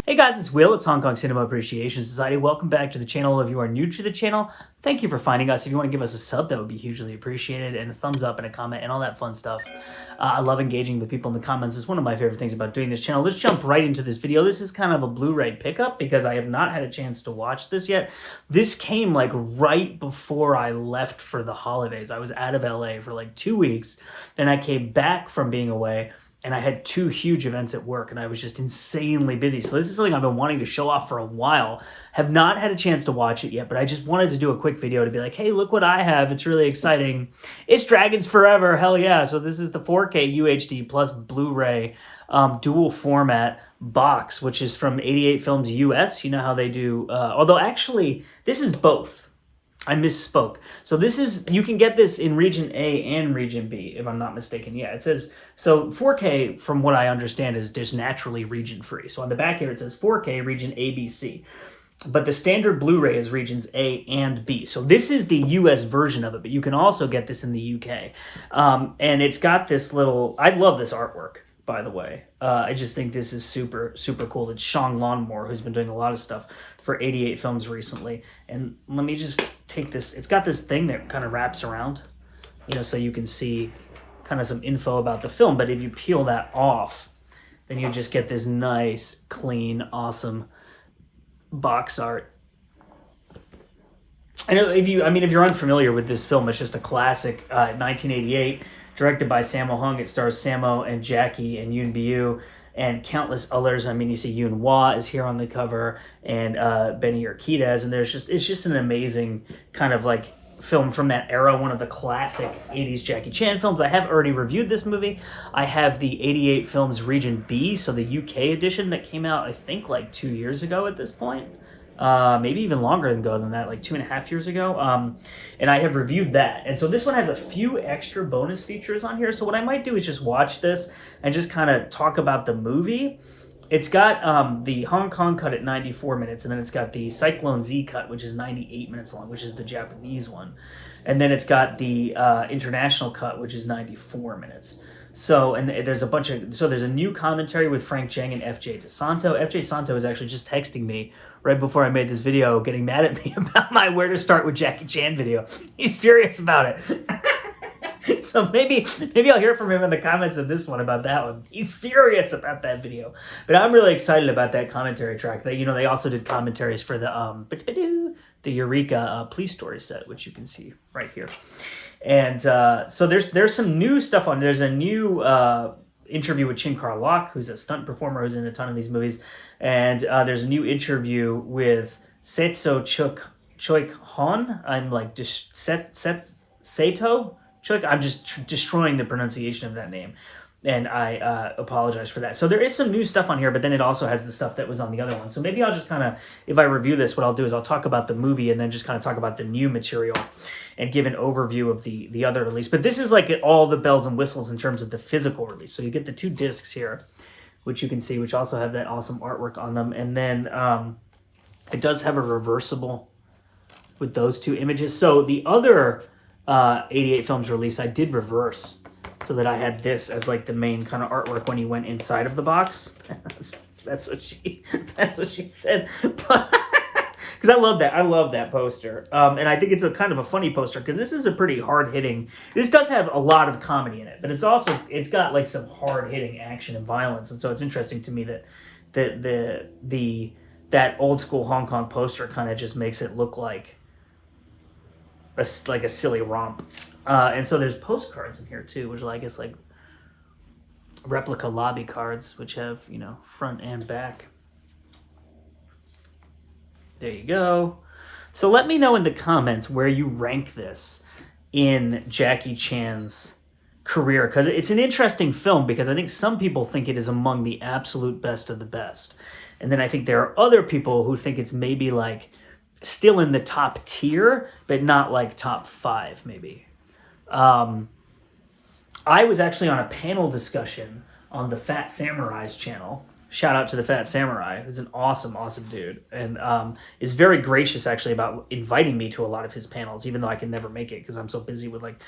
Hey guys, it's Will. It's Hong Kong Cinema Appreciation Society. Welcome back to the channel. If you are new to the channel, thank you for finding us. If you want to give us a sub, that would be hugely appreciated, and a thumbs up and a comment and all that fun stuff. I love engaging with people in the comments. It's one of my favorite things about doing this channel. Let's jump right into this video. This is kind of a Blu-ray pickup because I have not had a chance to watch this yet. This came like right before I left for the holidays. I was out of LA for like 2 weeks. Then I came back from being away, and I had 2 huge events at work, and I was just insanely busy. So this is something I've been wanting to show off for a while. Have not had a chance to watch it yet, but I just wanted to do a quick video to be like, hey, look what I have. It's really exciting. It's Dragons Forever. Hell yeah. So this is the 4K UHD plus Blu-ray dual format box, which is from 88 Films US. You know how they do, although actually this is both. I misspoke. So this is, you can get this in region A and region B, if I'm not mistaken. Yeah, it says, so 4K, from what I understand, is just naturally region free. So on the back here, it says 4K region A, B, C. But the standard Blu-ray is regions A and B. So this is the US version of it, but you can also get this in the UK. And it's got this little, I love this artwork, by the way. I just think this is super, super cool. It's Sean Lawnmore, who's been doing a lot of stuff for 88 Films recently. And let me just take this. It's got this thing that kind of wraps around, you know, so you can see kind of some info about the film. But if you peel that off, then you just get this nice, clean, awesome box art. I know if you're unfamiliar with this film, it's just a classic, 1988, directed by Sammo Hung. It stars Sammo and Jackie and Yoon Biu and countless others. I mean, you see Yoon Wah is here on the cover, and Benny Urquidez, and it's just an amazing kind of like film from that era, one of the classic 80s Jackie Chan films. I have already reviewed this movie. I have the 88 Films Region B, so the UK edition that came out, I think, like 2 years ago at this point. Maybe even longer ago than that, like 2.5 years ago. And I have reviewed that. And so this one has a few extra bonus features on here. So what I might do is just watch this and just kind of talk about the movie. It's got the Hong Kong cut at 94 minutes, and then it's got the Cyclone Z cut, which is 98 minutes long, which is the Japanese one. And then it's got the international cut, which is 94 minutes. So, and there's a bunch of, so there's a new commentary with Frank Cheng and FJ DeSanto. FJ DeSanto was actually just texting me right before I made this video, getting mad at me about my Where to Start with Jackie Chan video. He's furious about it. So maybe I'll hear from him in the comments of this one about that one. He's furious about that video. But I'm really excited about that commentary track. They, you know, they also did commentaries for the Eureka Police Story set, which you can see right here. And so there's some new stuff on. There's a new interview with Chin Kar-lak, who's a stunt performer who's in a ton of these movies. And there's a new interview with Setso Choik Hon. I'm like just Seto Choik. I'm just destroying the pronunciation of that name, and I apologize for that. So there is some new stuff on here, but then it also has the stuff that was on the other one. So maybe I'll just kind of, if I review this, what I'll do is I'll talk about the movie and then just kind of talk about the new material and give an overview of the other release. But this is like all the bells and whistles in terms of the physical release. So you get the 2 discs here, which you can see, which also have that awesome artwork on them. And then it does have a reversible with those 2 images. So the other 88 Films release, I did reverse so that I had this as like the main kind of artwork when you went inside of the box. that's what she said. Because I love that poster. And I think it's a kind of a funny poster because this is a pretty hard-hitting, this does have a lot of comedy in it, but it's got like some hard-hitting action and violence. And so it's interesting to me that that old school Hong Kong poster kind of just makes it look like a silly romp. And so there's postcards in here too, which are, I guess, like replica lobby cards, which have, you know, front and back. There you go. So let me know in the comments where you rank this in Jackie Chan's career, because it's an interesting film, because I think some people think it is among the absolute best of the best. And then I think there are other people who think it's maybe like still in the top tier, but not like top 5 maybe. I was actually on a panel discussion on the Fat Samurai's channel. Shout out to the Fat Samurai, who's an awesome, awesome dude, and is very gracious actually about inviting me to a lot of his panels, even though I can never make it because I'm so busy with like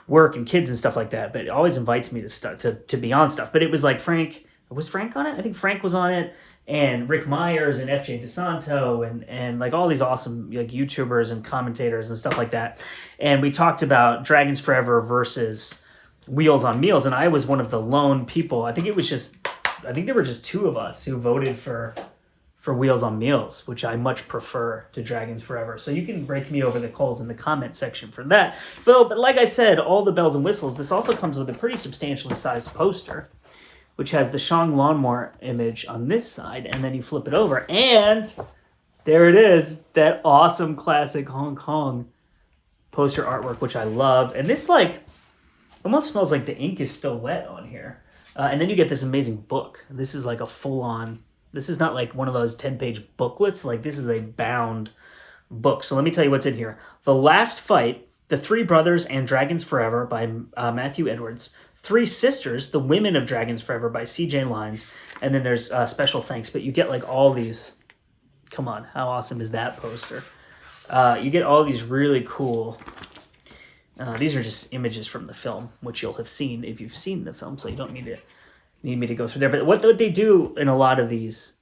work and kids and stuff like that. But it always invites me to be on stuff. But it was like Frank, was Frank on it? I think Frank was on it, and Rick Myers and FJ DeSanto and like all these awesome like YouTubers and commentators and stuff like that. And we talked about Dragons Forever versus Wheels on Meals, and I was one of the lone people. I think there were just two of us who voted for Wheels on Meals, which I much prefer to Dragons Forever. So you can break me over the coals in the comment section for that. But like I said, all the bells and whistles, this also comes with a pretty substantially sized poster, which has the Shang Lawnmower image on this side, and then you flip it over, and there it is, that awesome classic Hong Kong poster artwork, which I love. And this like almost smells like the ink is still wet on here. And then you get this amazing book. This is like a full-on, this is not like one of those 10-page booklets. Like this is a bound book. So let me tell you what's in here. The Last Fight, The Three Brothers and Dragons Forever by Matthew Edwards. Three Sisters, The Women of Dragons Forever by C.J. Lines. And then there's special thanks. But you get like all these, come on, how awesome is that poster? You get all these really cool, these are just images from the film, which you'll have seen if you've seen the film, so you don't need me to go through there. But what they do in a lot of these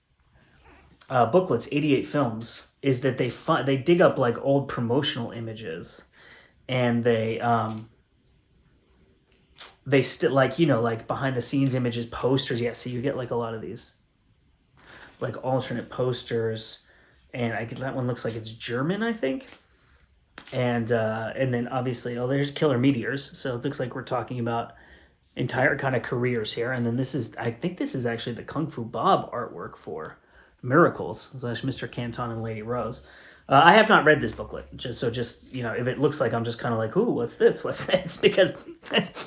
booklets, 88 films, is that they dig up like old promotional images, and they still like, you know, like behind the scenes images, posters. Yeah, so you get like a lot of these like alternate posters, and that one looks like it's German, I think. And then obviously, there's Killer Meteors. So it looks like we're talking about entire kind of careers here. And then I think this is actually the Kung Fu Bob artwork for Miracles / Mr. Canton and Lady Rose. I have not read this booklet, just you know, if it looks like I'm just kind of like, ooh, what's this? What's this? Because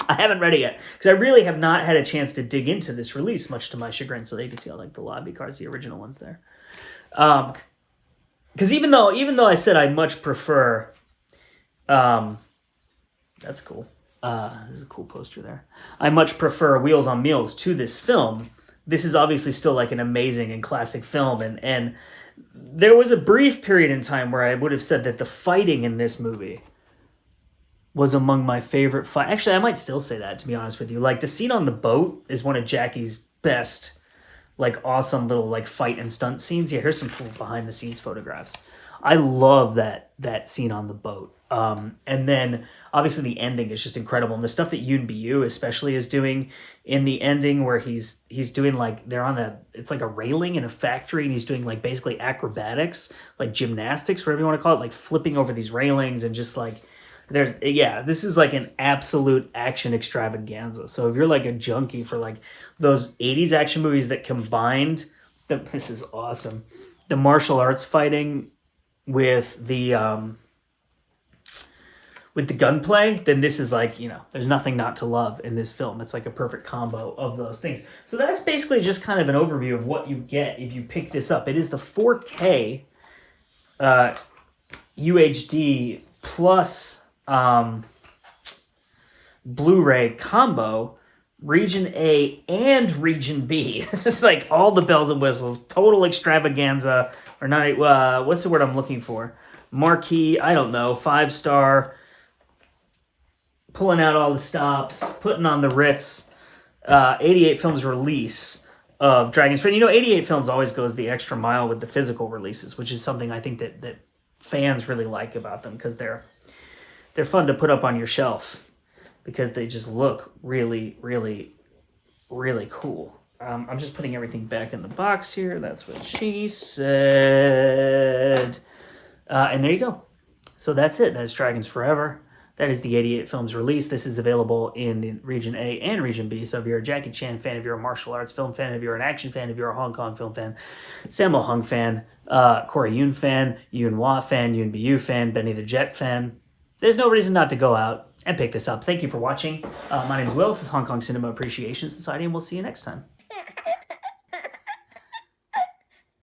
I haven't read it yet. Because I really have not had a chance to dig into this release, much to my chagrin. So you can see all like the lobby cards, the original ones there. Because even though I said I much prefer, that's cool. This is a cool poster there. I much prefer Wheels on Meals to this film. This is obviously still like an amazing and classic film, and there was a brief period in time where I would have said that the fighting in this movie was among my favorite fight. Actually, I might still say that, to be honest with you. Like the scene on the boat is one of Jackie's best, like awesome little like fight and stunt scenes. Yeah, here's some cool behind the scenes photographs. I love that scene on the boat. And then obviously the ending is just incredible. And the stuff that Yoon Bi-yu especially is doing in the ending, where he's doing like, it's like a railing in a factory, and he's doing like basically acrobatics, like gymnastics, whatever you want to call it, like flipping over these railings, and just like this is like an absolute action extravaganza. So if you're like a junkie for like those 80s action movies that combined this is awesome. The martial arts fighting with the gunplay, then this is like, you know, there's nothing not to love in this film. It's like a perfect combo of those things. So that's basically just kind of an overview of what you get if you pick this up. It is the 4K UHD plus Blu-ray combo, Region A and Region B. It's just like all the bells and whistles, total extravaganza, or not, what's the word I'm looking for? Marquee, I don't know, 5-star, pulling out all the stops, putting on the Ritz, 88 Films release of Dragons Forever. You know, 88 Films always goes the extra mile with the physical releases, which is something I think that fans really like about them, because they're fun to put up on your shelf, because they just look really, really, really cool. I'm just putting everything back in the box here. That's what she said. And there you go. So that's it. That's Dragons Forever. That is the 88 Films release. This is available in Region A and Region B. So if you're a Jackie Chan fan, if you're a martial arts film fan, if you're an action fan, if you're a Hong Kong film fan, Sammo Hung fan, Corey Yun fan, Yun Hua fan, Yoon Bi-yu fan, Benny the Jet fan, there's no reason not to go out and pick this up. Thank you for watching. My name is Will. This is Hong Kong Cinema Appreciation Society, and we'll see you next time.